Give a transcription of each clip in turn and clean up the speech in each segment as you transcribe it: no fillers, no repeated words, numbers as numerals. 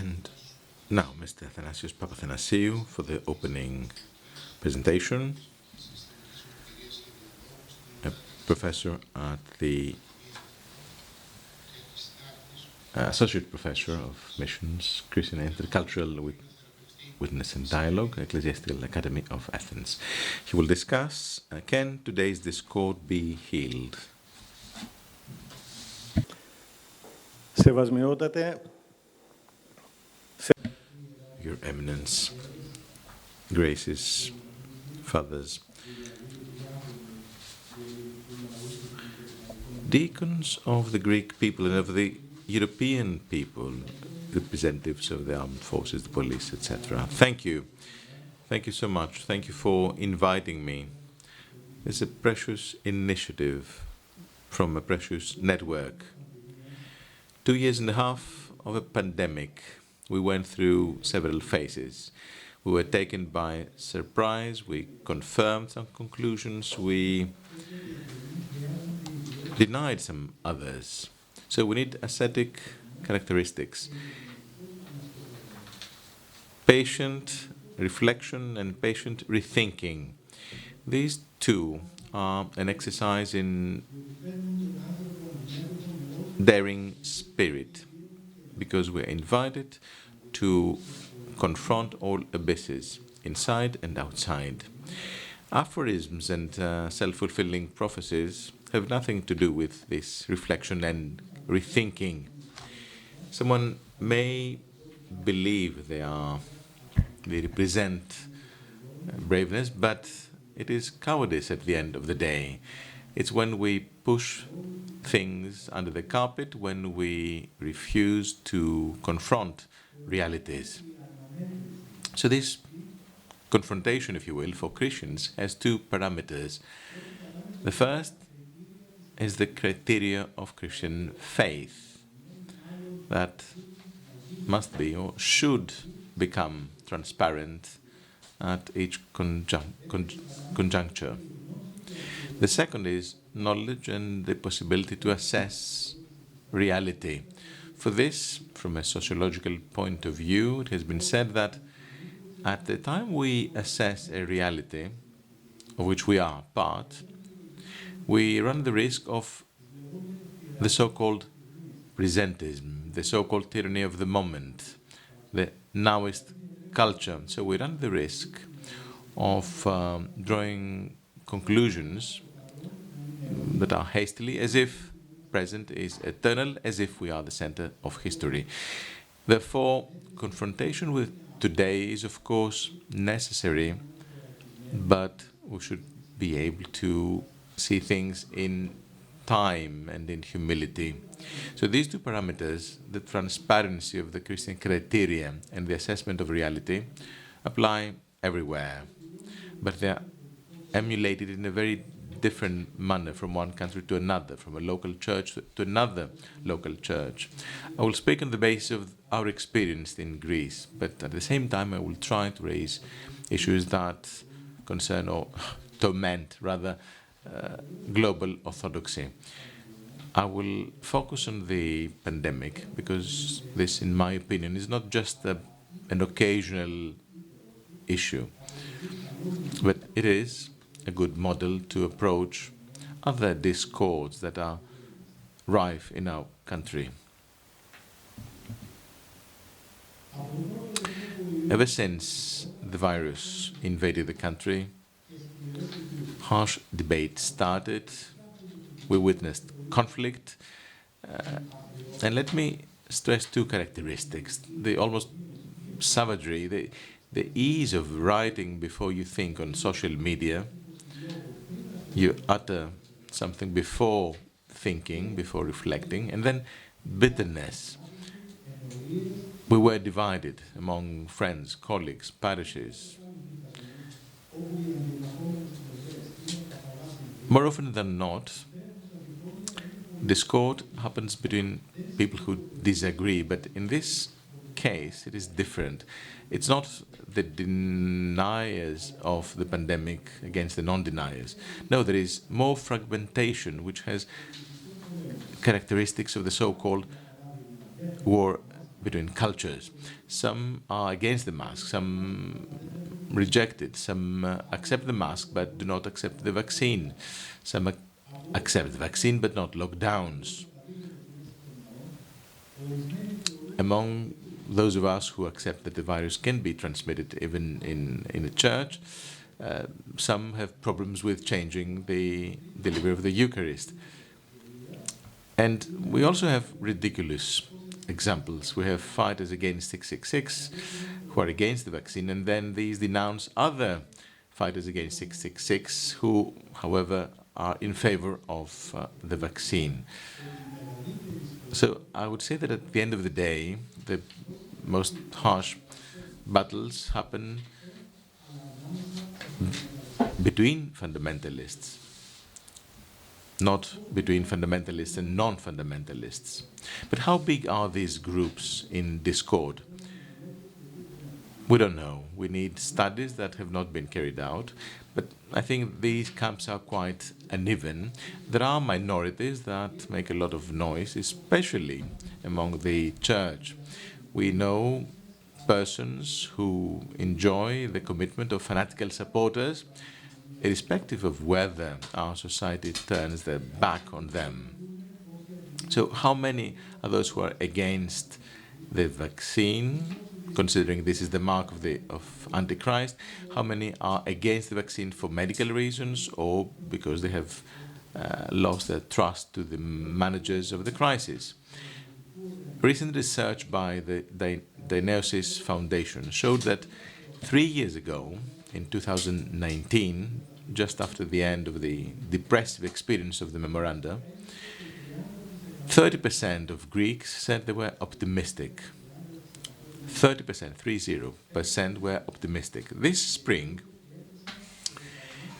And now, Mr. Athanasios Papathanasiou for the opening presentation, a professor at the Associate Professor of Missions, Christian and Intercultural Witness and Dialogue, Ecclesiastical Academy of Athens. He will discuss, can today's discord be healed? Your Eminence, Graces, Fathers, deacons of the Greek people and of the European people, representatives of the armed forces, the police, etc. Thank you. Thank you so much. Thank you for inviting me. It's a precious initiative from a precious network. 2.5 years of a pandemic. We went through several phases. We were taken by surprise. We confirmed some conclusions. We denied some others. So we need ascetic characteristics. Patient reflection and patient rethinking. These two are an exercise in daring spirit, because we're invited to confront all abysses, inside and outside. Aphorisms and self-fulfilling prophecies have nothing to do with this reflection and rethinking. Someone may believe they represent braveness, but it is cowardice at the end of the day. It's when we push things under the carpet, when we refuse to confront realities. So this confrontation, if you will, for Christians has two parameters. The first is the criteria of Christian faith that must be or should become transparent at each conjuncture. The second is knowledge and the possibility to assess reality. For this, from a sociological point of view, it has been said that at the time we assess a reality of which we are part, we run the risk of the so-called presentism, the so-called tyranny of the moment, the nowist culture. So we run the risk of drawing conclusions that are hastily, as if present is eternal, as if we are the center of history. Therefore, confrontation with today is, of course, necessary, but we should be able to see things in time and in humility. So these two parameters, the transparency of the Christian criteria and the assessment of reality, apply everywhere, but they are emulated in a very different manner from one country to another, from a local church to another local church. I will speak on the basis of our experience in Greece, but at the same time I will try to raise issues that concern or torment, rather, global orthodoxy. I will focus on the pandemic because this, in my opinion, is not just an occasional issue, but it is a good model to approach other discords that are rife in our country. Ever since the virus invaded the country, harsh debate started. We witnessed conflict. And let me stress two characteristics. The almost savagery, the ease of writing before you think on social media. You utter something before thinking, before reflecting, and then bitterness. We were divided among friends, colleagues, parishes. More often than not, discord happens between people who disagree, but in this case, it is different. It's not the deniers of the pandemic against the non-deniers. No, there is more fragmentation, which has characteristics of the so-called war between cultures. Some are against the mask, some reject it, some accept the mask but do not accept the vaccine, some accept the vaccine but not lockdowns. Among those of us who accept that the virus can be transmitted even in a church, some have problems with changing the delivery of the Eucharist. And we also have ridiculous examples. We have fighters against 666 who are against the vaccine, and then these denounce other fighters against 666 who, however, are in favor of the vaccine. So I would say that at the end of the day, the most harsh battles happen between fundamentalists, not between fundamentalists and non-fundamentalists. But how big are these groups in discord? We don't know. We need studies that have not been carried out, but I think these camps are quite uneven. There are minorities that make a lot of noise, especially among the church. We know persons who enjoy the commitment of fanatical supporters, irrespective of whether our society turns their back on them. So how many are those who are against the vaccine, considering this is the mark of Antichrist? How many are against the vaccine for medical reasons or because they have lost their trust to the managers of the crisis? Recent research by the Athanasios Foundation showed that 3 years ago, in 2019, just after the end of the depressive experience of the memoranda, 30% of Greeks said they were optimistic. 30%, 30% were optimistic. This spring,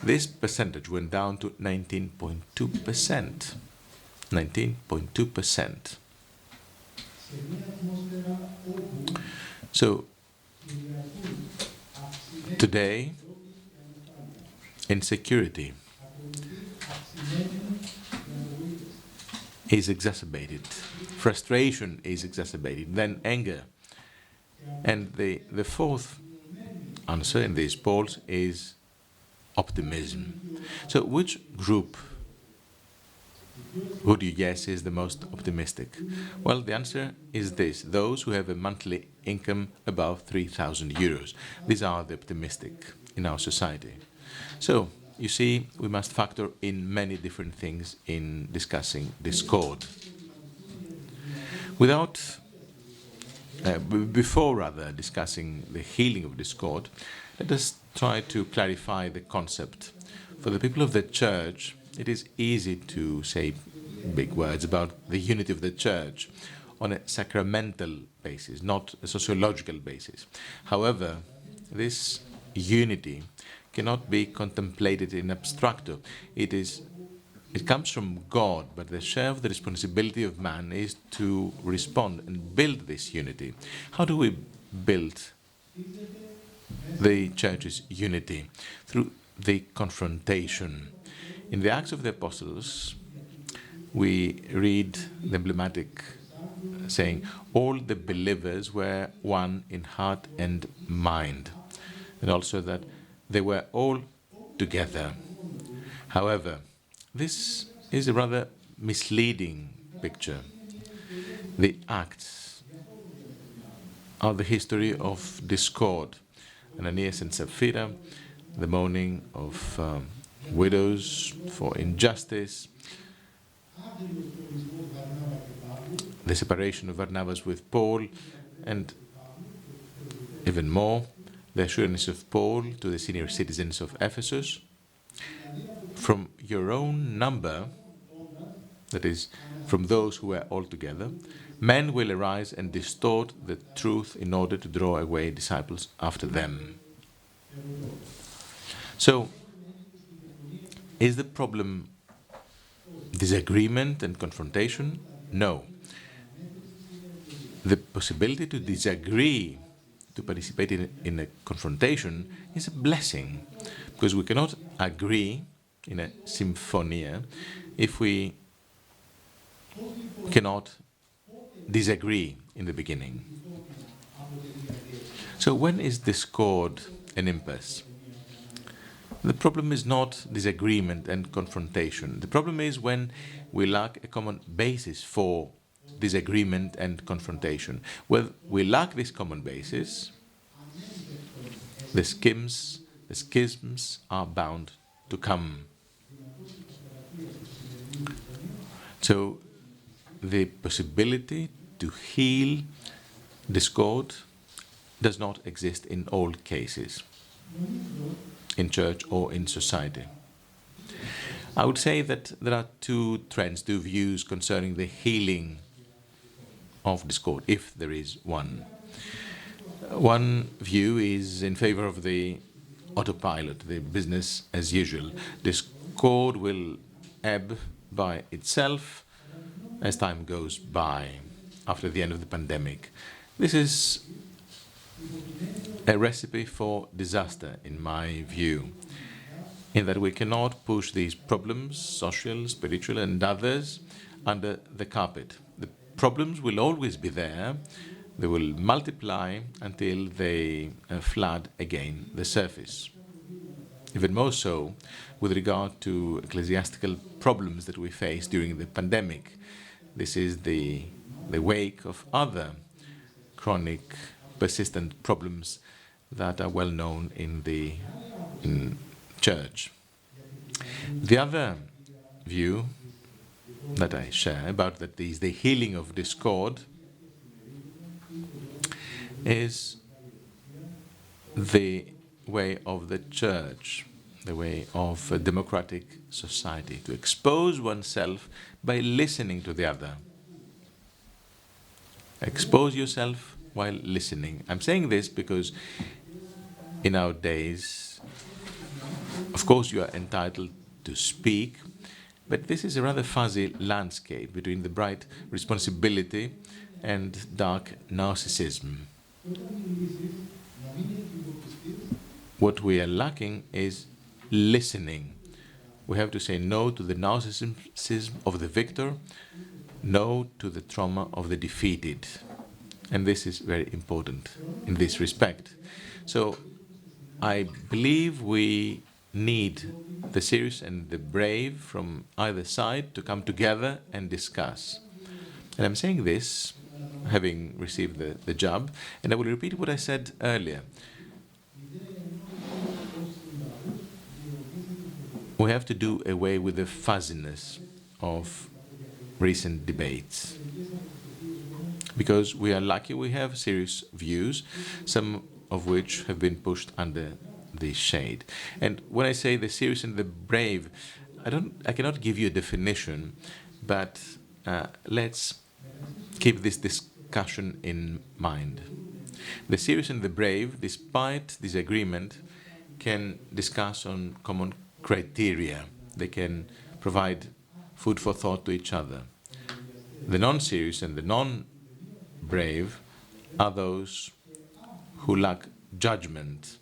this percentage went down to 19.2%. 19.2%. So, today, insecurity is exacerbated, frustration is exacerbated, then anger. And the fourth answer in these polls is optimism. So which group would you guess is the most optimistic? Well, the answer is this: those who have a monthly income above 3,000 euros. These are the optimistic in our society. So, you see, we must factor in many different things in discussing discord. Before discussing the healing of discord, let us try to clarify the concept. For the people of the Church, it is easy to say big words about the unity of the Church on a sacramental basis, not a sociological basis. However, this unity cannot be contemplated in abstracto. It comes from God, but the share of the responsibility of man is to respond and build this unity. How do we build the Church's unity? Through the confrontation. In the Acts of the Apostles, we read the emblematic saying, all the believers were one in heart and mind, and also that they were all together. However, this is a rather misleading picture. The Acts are the history of discord. Ananias and Sapphira, the mourning of widows for injustice, the separation of Barnabas with Paul, and even more, the assurance of Paul to the senior citizens of Ephesus. From your own number, that is, from those who were all together, men will arise and distort the truth in order to draw away disciples after them. So, is the problem disagreement and confrontation? No. The possibility to disagree, to participate in a confrontation, is a blessing, because we cannot agree in a symphonia if we cannot disagree in the beginning. So when is discord an impasse? The problem is not disagreement and confrontation. The problem is when we lack a common basis for disagreement and confrontation. When we lack this common basis, the schisms are bound to come. So the possibility to heal discord does not exist in all cases, in church or in society. I would say that there are two trends, two views concerning the healing of discord, if there is one. One view is in favor of the autopilot, the business as usual. Discord will ebb by itself as time goes by after the end of the pandemic. This is a recipe for disaster, in my view, in that we cannot push these problems, social, spiritual, and others, under the carpet. The problems will always be there. They will multiply until they flood again the surface. Even more so with regard to ecclesiastical problems that we face during the pandemic. This is the wake of other chronic, persistent problems that are well known in church. The other view that I share about that is the healing of discord is the way of the church, the way of a democratic society, to expose oneself by listening to the other. Expose yourself while listening. I'm saying this because in our days, of course, you are entitled to speak, but this is a rather fuzzy landscape between the bright responsibility and dark narcissism. What we are lacking is listening. We have to say no to the narcissism of the victor, no to the trauma of the defeated. And this is very important in this respect. So I believe we need the serious and the brave from either side to come together and discuss. And I'm saying this, having received the job, and I will repeat what I said earlier. We have to do away with the fuzziness of recent debates. Because we are lucky we have serious views, some of which have been pushed under the shade. And when I say the serious and the brave, I cannot give you a definition, but let's keep this discussion in mind. The serious and the brave, despite disagreement, can discuss on common criteria. They can provide food for thought to each other. The non-serious and the non-brave are those who lack judgment.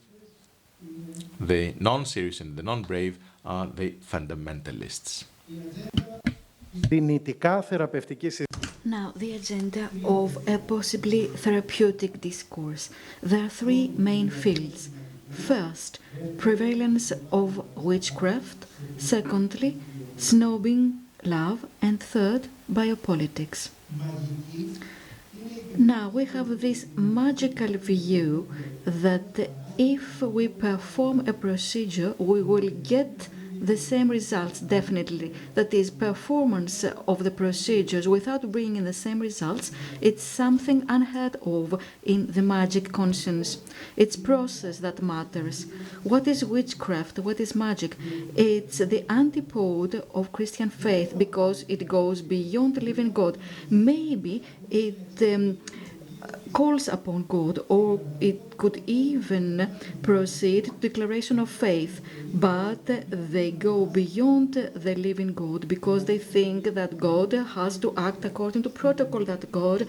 The non-serious and the non-brave are the fundamentalists. Now, the agenda of a possibly therapeutic discourse. There are three main fields. First, prevalence of witchcraft. Secondly, snobbing, love. And third, biopolitics. Now, we have this magical view that if we perform a procedure, we will get the same results, definitely. That is, performance of the procedures without bringing the same results, it's something unheard of in the magic conscience. It's process that matters. What is witchcraft? What is magic? It's the antipode of Christian faith because it goes beyond the living God. Maybe it calls upon God, or it could even proceed to declaration of faith, but they go beyond the living God because they think that God has to act according to protocol, that God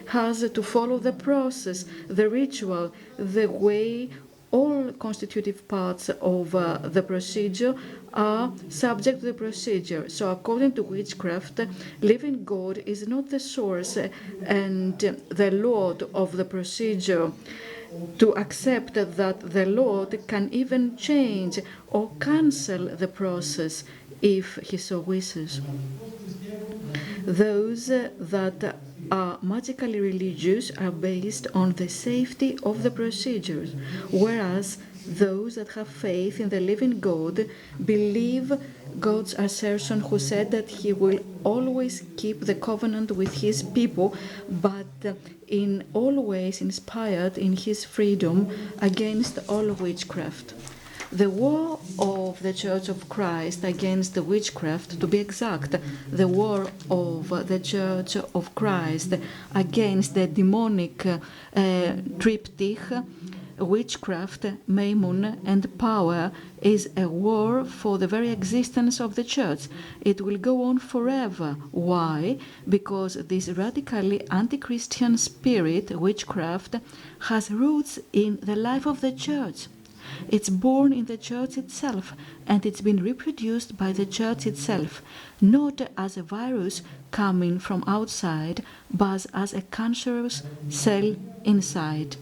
has to follow the process, the ritual, the way all constitutive parts of the procedure are subject to the procedure. So according to witchcraft, living God is not the source and the Lord of the procedure. To accept that the Lord can even change or cancel the process if he so wishes. Those that are magically religious are based on the safety of the procedures, whereas those that have faith in the living God believe God's assertion, who said that he will always keep the covenant with his people, but in all ways inspired in his freedom against all witchcraft. The war of the Church of Christ against the witchcraft, to be exact, the war of the Church of Christ against the demonic triptych, witchcraft, mammon, and power, is a war for the very existence of the Church. It will go on forever. Why? Because this radically anti-Christian spirit, witchcraft, has roots in the life of the Church. It's born in the Church itself, and it's been reproduced by the Church itself, not as a virus coming from outside, but as a cancerous cell inside.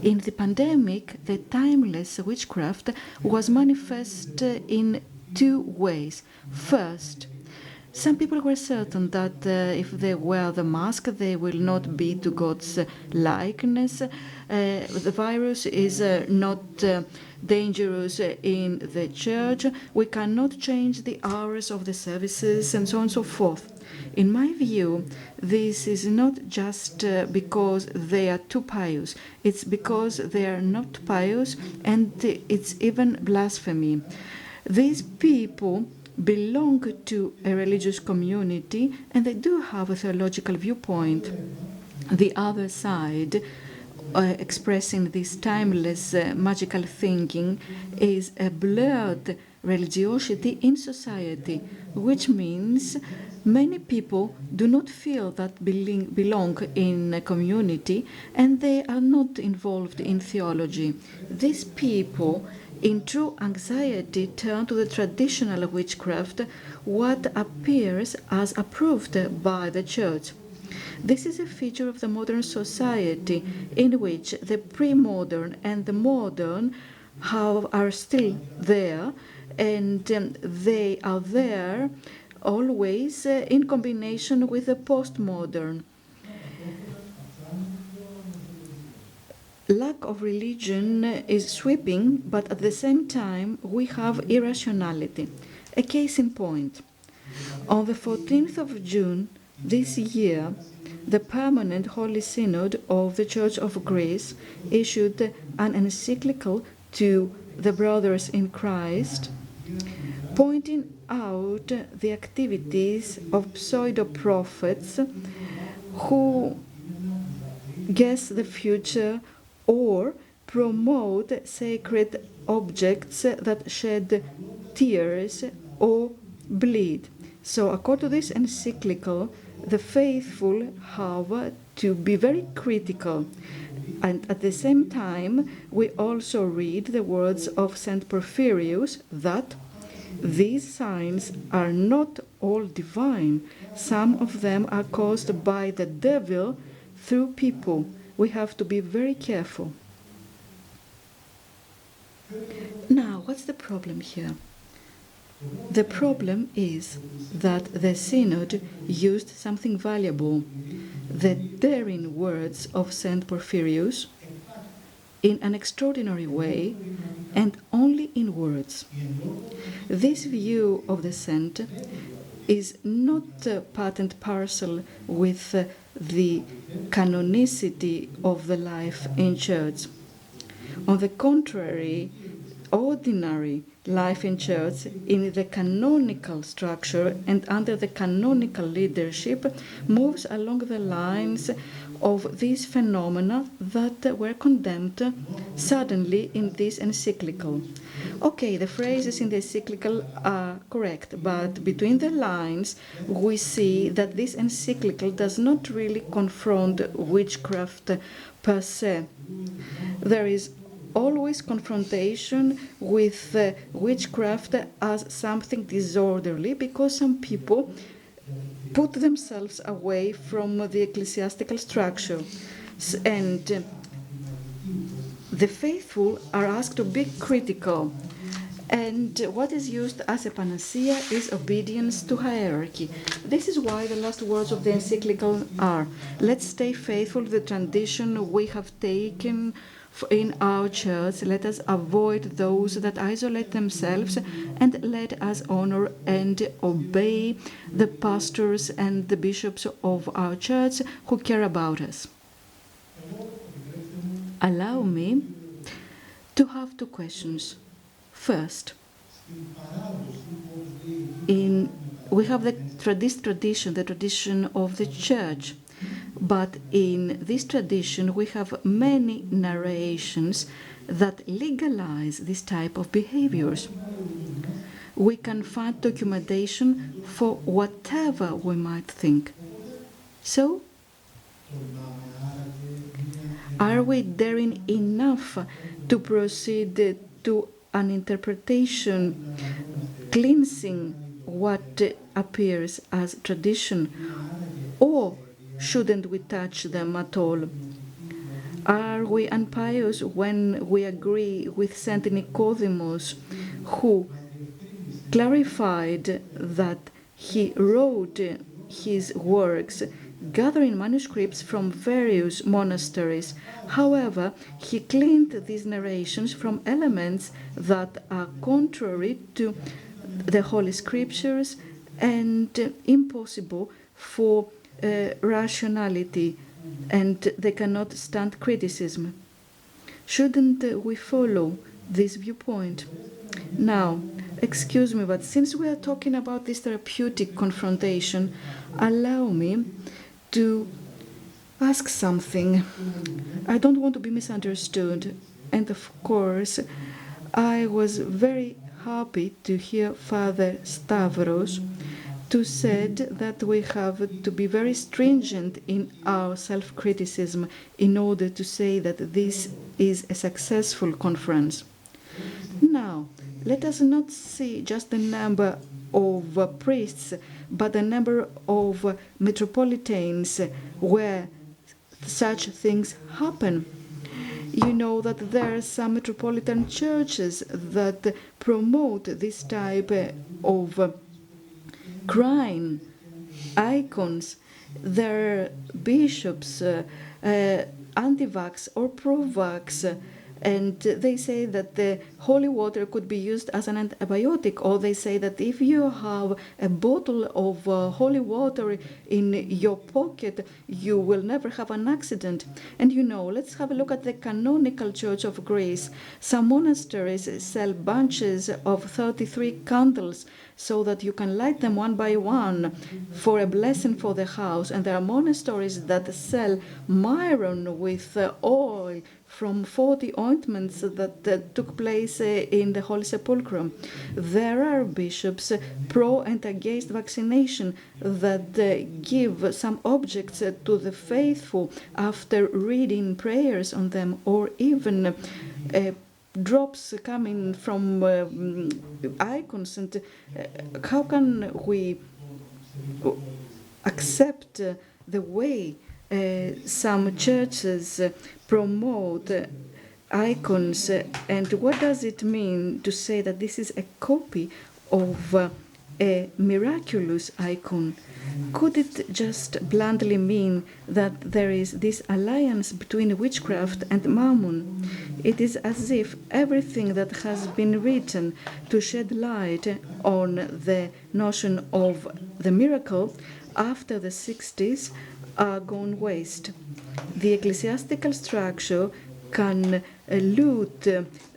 In the pandemic, the timeless witchcraft was manifest in two ways. First, some people were certain that if they wear the mask, they will not be to God's likeness. The virus is not dangerous in the church. We cannot change the hours of the services, and so on and so forth. In my view, this is not just because they are too pious. It's because they are not pious, and it's even blasphemy. These people belong to a religious community, and they do have a theological viewpoint. The other side, expressing this timeless magical thinking, is a blurred religiosity in society, which means many people do not feel that belong in a community, and they are not involved in theology. These people, in true anxiety, turn to the traditional witchcraft, what appears as approved by the Church. This is a feature of the modern society, in which the pre-modern and the modern are still there, and they are there always in combination with the postmodern. Lack of religion is sweeping, but at the same time we have irrationality. A case in point. On the 14th of June this year, the Permanent Holy Synod of the Church of Greece issued an encyclical to the brothers in Christ, pointing out the activities of pseudo-prophets who guess the future or promote sacred objects that shed tears or bleed. So according to this encyclical, the faithful have to be very critical. And at the same time, we also read the words of St. Porphyrius that these signs are not all divine. Some of them are caused by the devil through people. We have to be very careful. Now, what's the problem here? The problem is that the Synod used something valuable, the daring words of St. Porphyrius, in an extraordinary way, and only in words. This view of the saint is not part and parcel with the canonicity of the life in church. On the contrary, ordinary life in church, in the canonical structure and under the canonical leadership, moves along the lines of these phenomena that were condemned suddenly in this encyclical. Okay, the phrases in the encyclical are correct, but between the lines we see that this encyclical does not really confront witchcraft per se. There is always confrontation with witchcraft as something disorderly, because some people put themselves away from the ecclesiastical structure. And the faithful are asked to be critical. And what is used as a panacea is obedience to hierarchy. This is why the last words of the encyclical are, let's stay faithful to the tradition we have taken in our church. Let us avoid those that isolate themselves, and let us honor and obey the pastors and the bishops of our church who care about us. Allow me to have two questions. First, we have this tradition, the tradition of the church, but in this tradition we have many narrations that legalize this type of behaviors. We can find documentation for whatever we might think. So, are we daring enough to proceed to an interpretation cleansing what appears as tradition, or shouldn't we touch them at all? Are we impious when we agree with Saint Nicodemus, who clarified that he wrote his works gathering manuscripts from various monasteries? However, he cleaned these narrations from elements that are contrary to the Holy Scriptures and impossible for rationality, and they cannot stand criticism. Shouldn't we follow this viewpoint? Now, excuse me, but since we are talking about this therapeutic confrontation, allow me to ask something. I don't want to be misunderstood, and of course, I was very happy to hear Father Stavros to said that we have to be very stringent in our self-criticism in order to say that this is a successful conference. Now, let us not see just the number of priests, but the number of metropolitans where such things happen. You know that there are some metropolitan churches that promote this type of crying icons. Their bishops, anti-vax or pro-vax, and they say that the holy water could be used as an antibiotic, or they say that if you have a bottle of holy water in your pocket, you will never have an accident. And you know, let's have a look at the canonical Church of Greece. Some monasteries sell bunches of 33 candles so that you can light them one by one for a blessing for the house. And there are monasteries that sell myron with oil from 40 ointments that took place in the Holy Sepulchre. There are bishops pro and against vaccination that give some objects to the faithful after reading prayers on them, or even drops coming from icons. And how can we accept the way some churches promote icons, and what does it mean to say that this is a copy of a miraculous icon? Could it just bluntly mean that there is this alliance between witchcraft and mammon? It is as if everything that has been written to shed light on the notion of the miracle after the 60s are gone waste. The ecclesiastical structure can loot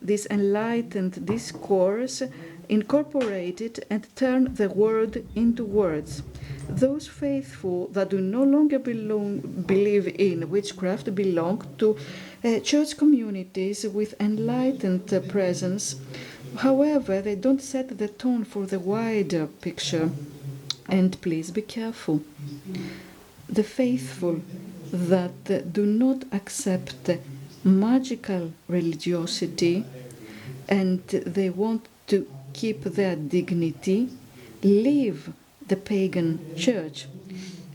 this enlightened discourse, incorporate it, and turn the word into words. Those faithful that do no longer believe in witchcraft belong to church communities with enlightened presence. However, they don't set the tone for the wider picture. And please be careful. The faithful that do not accept magical religiosity, and they want to keep their dignity, leave the pagan church.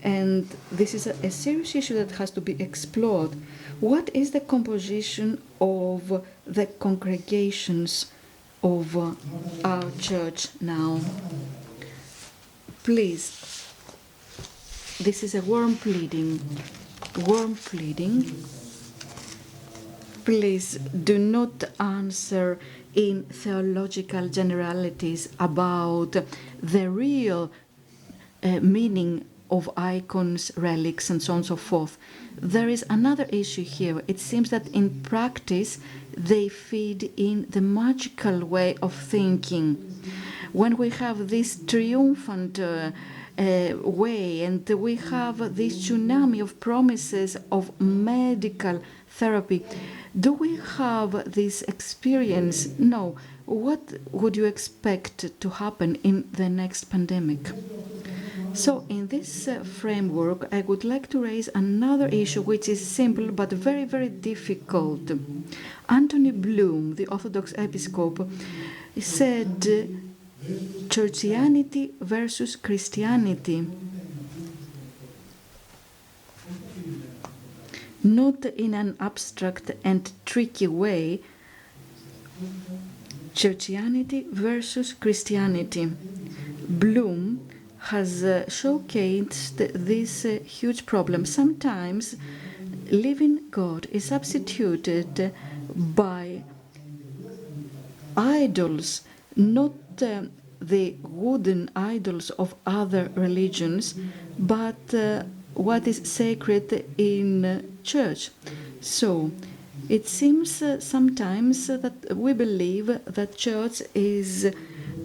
And this is a serious issue that has to be explored. What is the composition of the congregations of our church now? Please, this is a warm pleading. Warm pleading. Please do not answer in theological generalities about the real meaning of icons, relics, and so on and so forth. There is another issue here. It seems that in practice they feed in the magical way of thinking. When we have this triumphant way, and we have this tsunami of promises of medical therapy, do we have this experience? No. What would you expect to happen in the next pandemic? So in this framework, I would like to raise another issue which is simple but very, very difficult. Anthony Bloom, the Orthodox Episcopal, said churchianity versus Christianity. Not in an abstract and tricky way, churchianity versus Christianity. Bloom has showcased this huge problem. Sometimes living God is substituted by idols, not the wooden idols of other religions, but what is sacred in church. So it seems sometimes that we believe that church is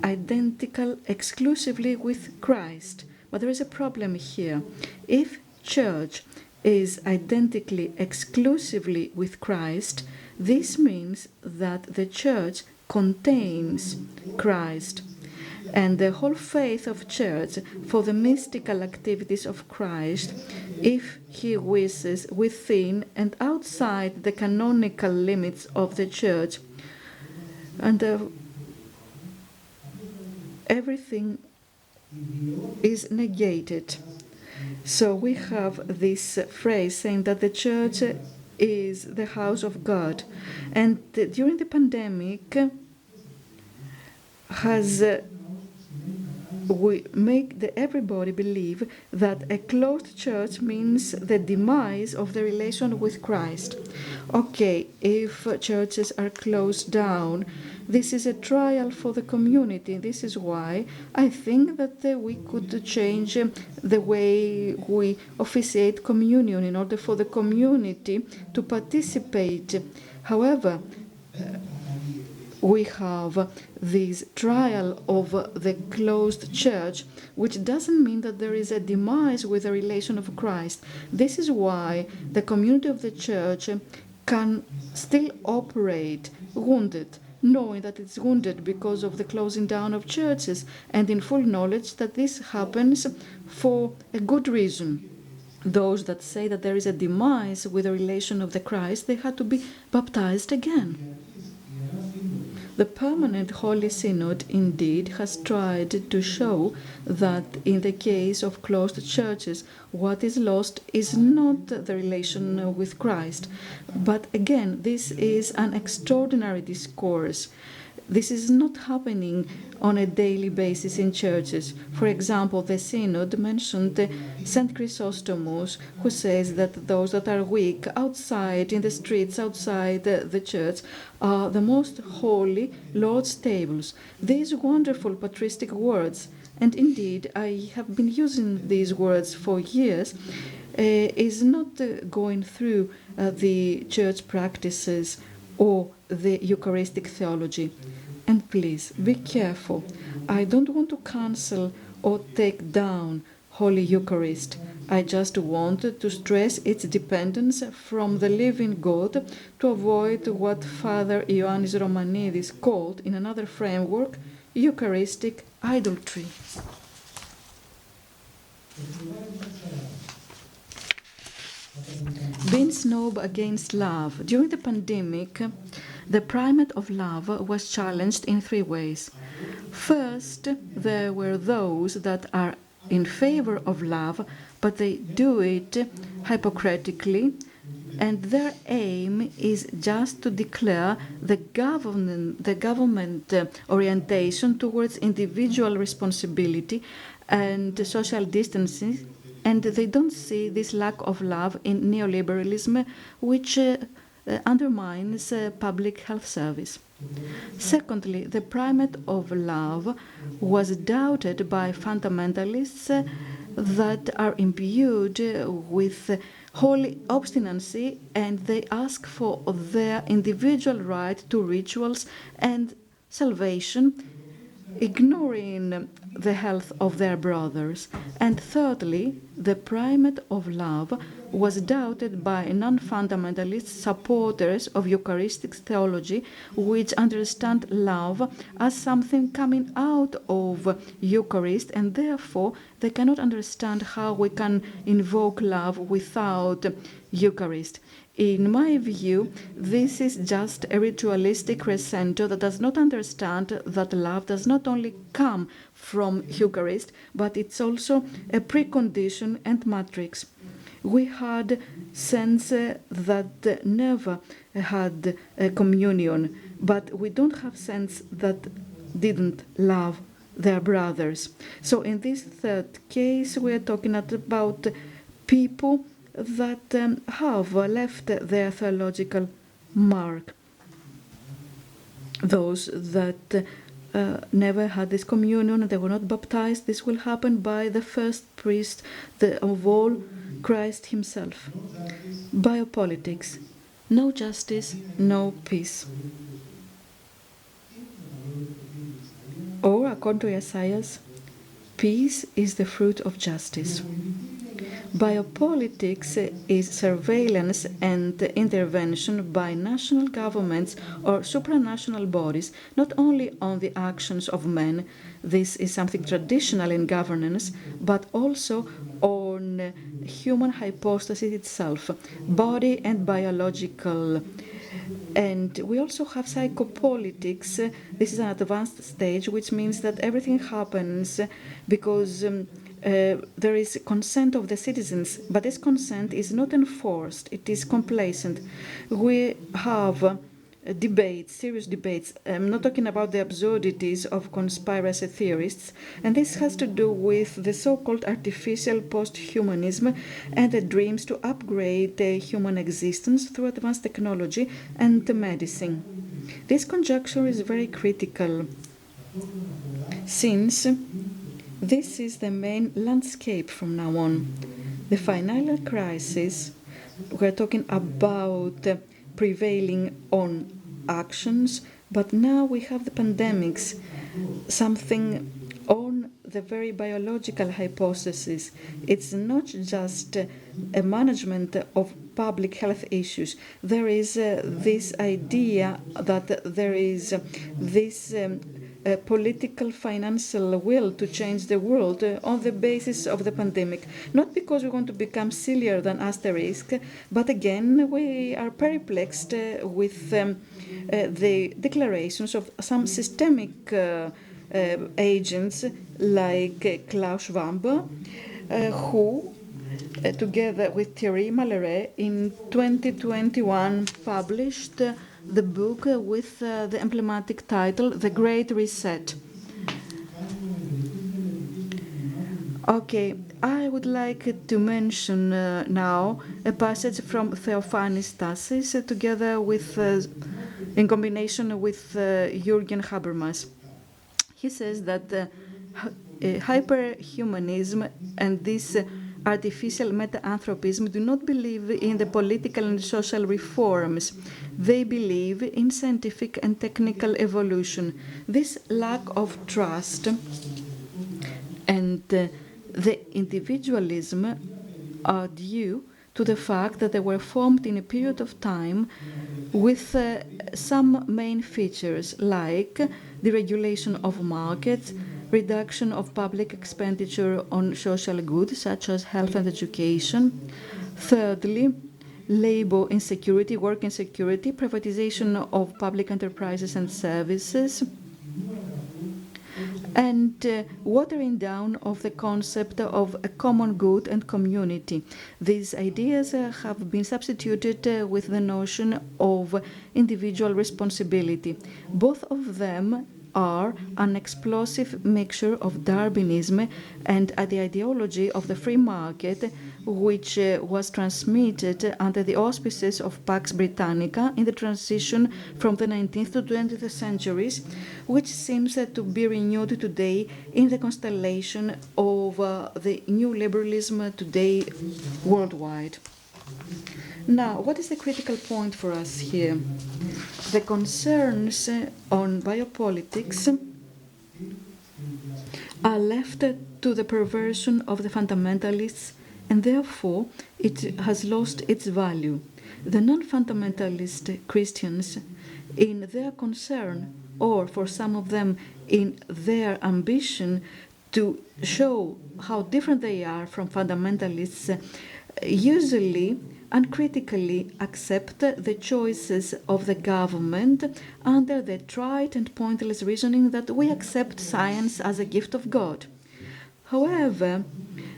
identical exclusively with Christ. But there is a problem here. If church is identically exclusively with Christ, this means that the church contains Christ. And the whole faith of church for the mystical activities of Christ, if he wishes, within and outside the canonical limits of the church, and everything is negated. So we have this phrase saying that the church is the house of God. And during the pandemic we make everybody believe that a closed church means the demise of the relation with Christ. Okay, if churches are closed down, this is a trial for the community. This is why I think that we could change the way we officiate communion in order for the community to participate. However, we have this trial of the closed church, which doesn't mean that there is a demise with the relation of Christ. This is why the community of the church can still operate wounded, knowing that it's wounded because of the closing down of churches, and in full knowledge that this happens for a good reason. Those that say that there is a demise with the relation of the Christ, they had to be baptized again. The Permanent Holy Synod indeed has tried to show that in the case of closed churches, what is lost is not the relation with Christ. But again, this is an extraordinary discourse. This is not happening on a daily basis in churches. For example, the Synod mentioned St. Chrysostomus, who says that those that are weak outside, in the streets, outside the church, are the most holy Lord's tables. These wonderful patristic words, and indeed I have been using these words for years, is not going through the church practices or the Eucharistic theology. And please, be careful. I don't want to cancel or take down Holy Eucharist. I just want to stress its dependence from the living God to avoid what Father Ioannis Romanidis called, in another framework, Eucharistic idolatry. being snob against love. During the pandemic, the primate of love was challenged in three ways. First, there were those that are in favor of love, but they do it hypocritically, and their aim is just to declare the government orientation towards individual responsibility and social distancing, and they don't see this lack of love in neoliberalism, which undermines public health service. Secondly, the primate of love was doubted by fundamentalists that are imbued with holy obstinacy, and they ask for their individual right to rituals and salvation, ignoring the health of their brothers. And thirdly, the primate of love was doubted by non-fundamentalist supporters of Eucharistic theology, which understand love as something coming out of Eucharist, and therefore they cannot understand how we can invoke love without Eucharist. In my view, this is just a ritualistic crescendo that does not understand that love does not only come from Eucharist, but it's also a precondition and matrix. We had saints that never had a communion, but we don't have saints that didn't love their brothers. So in this third case, we are talking about people that have left their theological mark. Those that never had this communion, they were not baptized. This will happen by the first priest of all, Christ himself. Biopolitics. No justice, no peace. Or, according to Isaiah, peace is the fruit of justice. Biopolitics is surveillance and intervention by national governments or supranational bodies, not only on the actions of men, this is something traditional in governance, but also on human hypostasis itself, body and biological. And we also have psychopolitics. This is an advanced stage, which means that everything happens because there is consent of the citizens, but this consent is not enforced, it is complacent. We have debates, serious debates. I'm not talking about the absurdities of conspiracy theorists, and this has to do with the so-called artificial post-humanism and the dreams to upgrade human existence through advanced technology and medicine. This conjecture is very critical, since this is the main landscape from now on. The final crisis, we're talking about prevailing on actions, but now we have the pandemics, something on the very biological hypothesis. It's not just a management of public health issues. There is this idea that there is this political financial will to change the world on the basis of the pandemic. Not because we want to become sillier than asterisk, but again we are perplexed with the declarations of some systemic agents like Klaus Schwab, who together with Thierry Maleret in 2021 published the book with the emblematic title, The Great Reset. Okay, I would like to mention now a passage from Theophanis Tassis together with, in combination with Jürgen Habermas. He says that hyperhumanism and this artificial meta-anthropism do not believe in the political and social reforms. They believe in scientific and technical evolution. This lack of trust and the individualism are due to the fact that they were formed in a period of time with some main features like the regulation of markets, reduction of public expenditure on social goods such as health and education. Thirdly, labor insecurity, work insecurity, privatization of public enterprises and services, and watering down of the concept of a common good and community. These ideas have been substituted with the notion of individual responsibility. Both of them are an explosive mixture of Darwinism and the ideology of the free market, which was transmitted under the auspices of Pax Britannica in the transition from the 19th to 20th centuries, which seems to be renewed today in the constellation of the new liberalism today worldwide. Now, what is the critical point for us here? The concerns on biopolitics are left to the perversion of the fundamentalists, and therefore it has lost its value. The non-fundamentalist Christians, in their concern, or for some of them in their ambition to show how different they are from fundamentalists, usually uncritically accept the choices of the government under the trite and pointless reasoning that we accept science as a gift of God. However,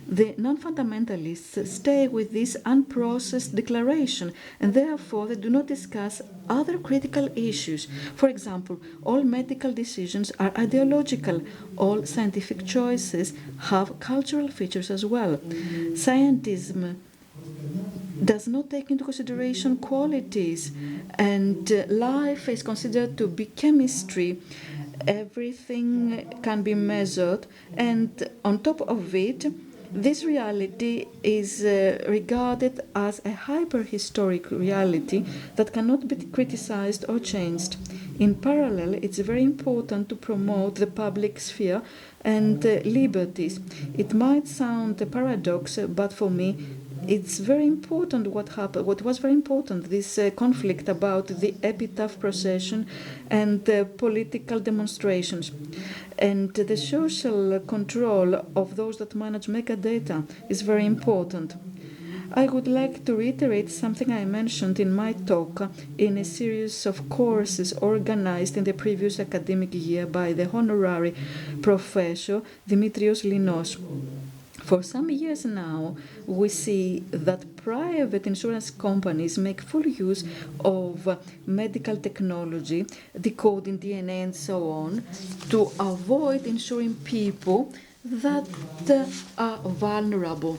the non-fundamentalists stay with this unprocessed declaration, and therefore they do not discuss other critical issues. For example, all medical decisions are ideological. All scientific choices have cultural features as well. Scientism does not take into consideration qualities, and life is considered to be chemistry. Everything can be measured, and on top of it, this reality is regarded as a hyper-historic reality that cannot be criticized or changed. In parallel, it's very important to promote the public sphere and liberties. It might sound a paradox, but for me, it's very important what happened. What was very important, this conflict about the epitaph procession and political demonstrations, and the social control of those that manage metadata is very important. I would like to reiterate something I mentioned in my talk in a series of courses organized in the previous academic year by the honorary professor Dimitrios Linos. For some years now, we see that private insurance companies make full use of medical technology, decoding DNA and so on, to avoid insuring people that are vulnerable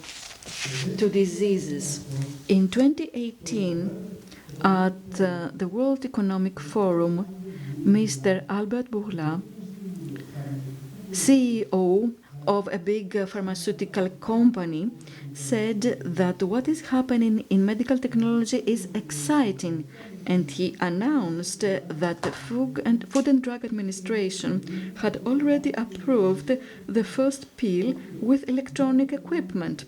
to diseases. In 2018, at the World Economic Forum, Mr. Albert Bourla, CEO of a big pharmaceutical company, said that what is happening in medical technology is exciting, and he announced that the Food and Drug Administration had already approved the first pill with electronic equipment.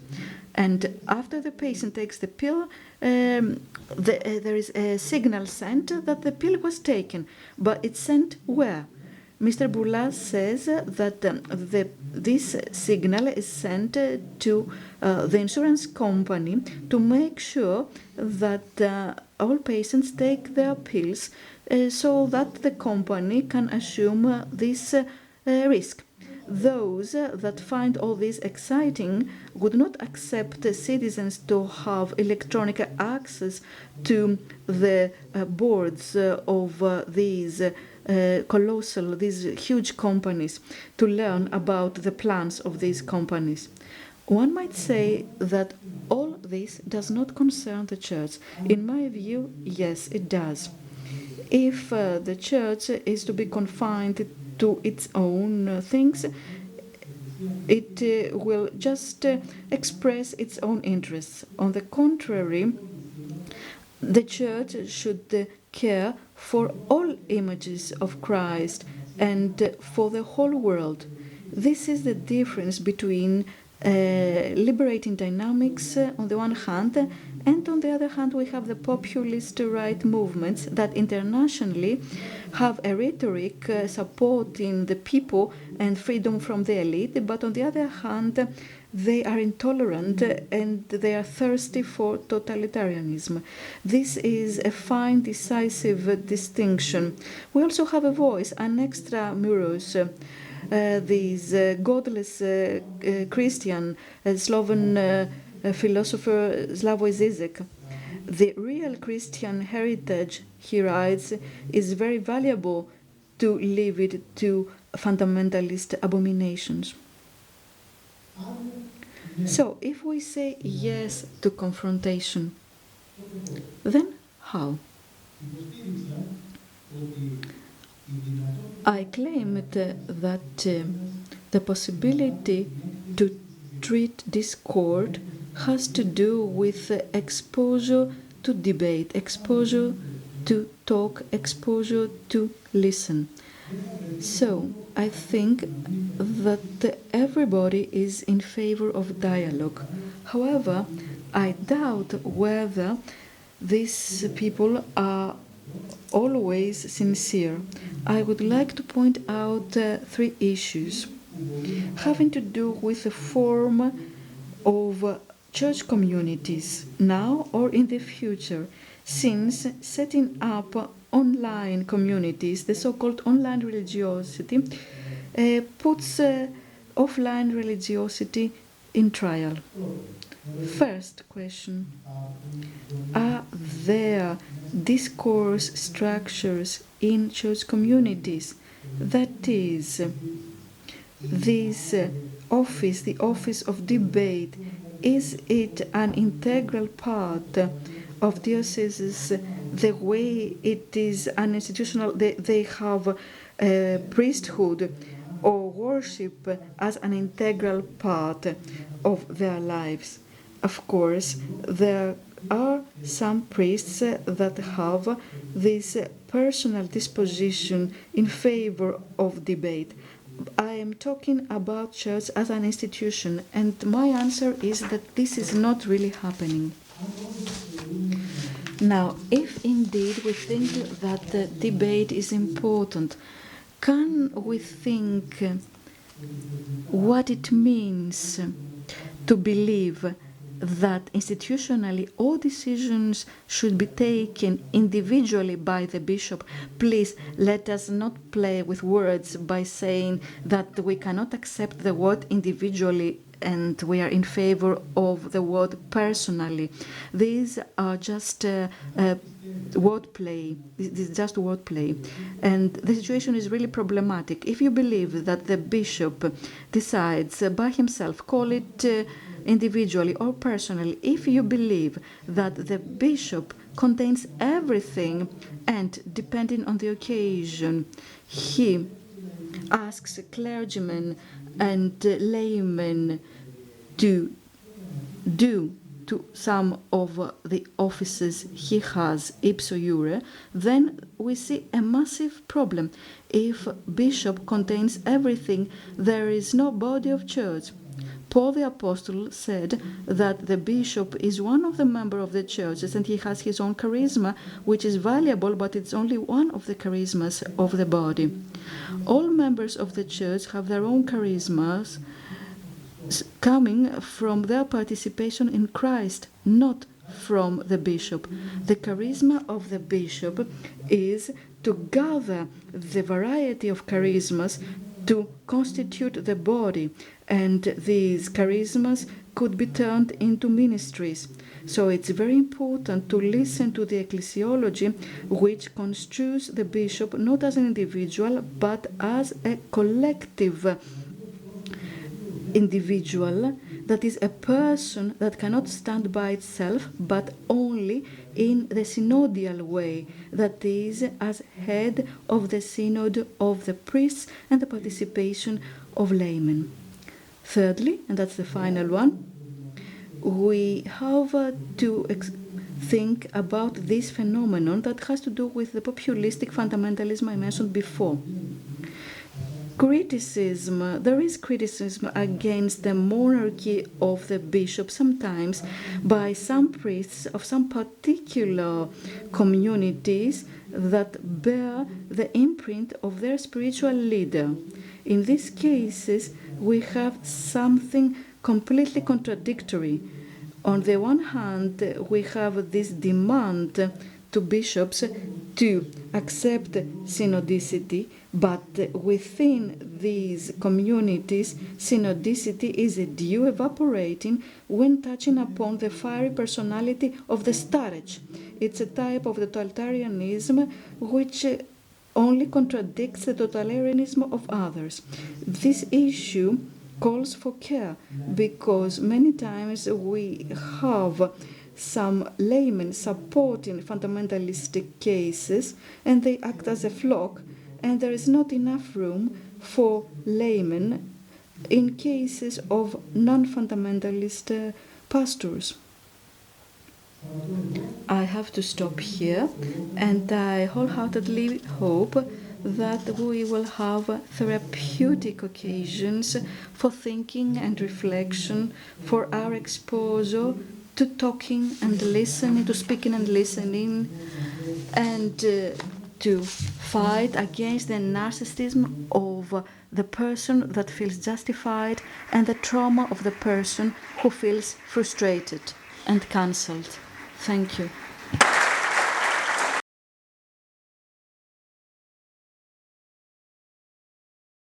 And after the patient takes the pill, there is a signal sent that the pill was taken, but it's sent where? Mr. Bourla says that this signal is sent to the insurance company to make sure that all patients take their pills so that the company can assume this risk. Those that find all this exciting would not accept citizens to have electronic access to the boards of these these huge companies, to learn about the plans of these companies. One might say that all this does not concern the Church. In my view, yes, it does. If the Church is to be confined to its own things, it will just express its own interests. On the contrary, the Church should care for all images of Christ and for the whole world. This is the difference between liberating dynamics on the one hand, and on the other hand we have the populist right movements that internationally have a rhetoric supporting the people and freedom from the elite, but on the other hand they are intolerant and they are thirsty for totalitarianism. This is a fine, decisive distinction. We also have a voice, an extramuros. These godless Christian Sloven philosopher Slavoj Zizek. The real Christian heritage, he writes, is very valuable to leave it to fundamentalist abominations. So, if we say yes to confrontation, then how? I claimed that the possibility to treat discord has to do with exposure to debate, exposure to talk, exposure to listen. So, I think that everybody is in favor of dialogue. However, I doubt whether these people are always sincere. I would like to point out three issues having to do with the form of church communities now or in the future, since setting up online communities, the so-called online religiosity, puts offline religiosity in trial. First question: are there discourse structures in church communities? That is, this office, the office of debate, is it an integral part of dioceses the way it is an institutional, they have priesthood or worship as an integral part of their lives? Of course, there are some priests that have this personal disposition in favor of debate. I am talking about church as an institution, and my answer is that this is not really happening. Now, if indeed we think that the debate is important, can we think what it means to believe that institutionally all decisions should be taken individually by the bishop? Please let us not play with words by saying that we cannot accept the word individually and we are in favor of the word personally. These are just wordplay. This is just wordplay. And the situation is really problematic. If you believe that the bishop decides by himself, call it individually or personally, if you believe that the bishop contains everything and depending on the occasion, he asks clergymen and laymen to do to some of the offices he has ipso jure, then we see a massive problem. If bishop contains everything, there is no body of church. Paul the Apostle said that the bishop is one of the members of the churches and he has his own charisma, which is valuable, but it's only one of the charismas of the body. All members of the church have their own charismas coming from their participation in Christ, not from the bishop. The charisma of the bishop is to gather the variety of charismas to constitute the body, and these charismas could be turned into ministries. So it's very important to listen to the ecclesiology, which construes the bishop not as an individual but as a collective individual, that is a person that cannot stand by itself but only in the synodial way, that is as head of the synod of the priests and the participation of laymen. Thirdly, and that's the final one, we have to think about this phenomenon that has to do with the populistic fundamentalism I mentioned before. There is criticism against the monarchy of the bishop, sometimes by some priests of some particular communities that bear the imprint of their spiritual leader. In these cases, we have something completely contradictory. On the one hand, we have this demand to bishops to accept synodicity, but within these communities, synodicity is a dew evaporating when touching upon the fiery personality of the starech. It's a type of totalitarianism which only contradicts the totalitarianism of others. This issue calls for care because many times we have some laymen supporting fundamentalistic cases and they act as a flock, and there is not enough room for laymen in cases of non-fundamentalist pastors. I have to stop here, and I wholeheartedly hope that we will have therapeutic occasions for thinking and reflection, for our exposure to talking and listening, to speaking and listening, and to fight against the narcissism of the person that feels justified and the trauma of the person who feels frustrated and cancelled. Thank you.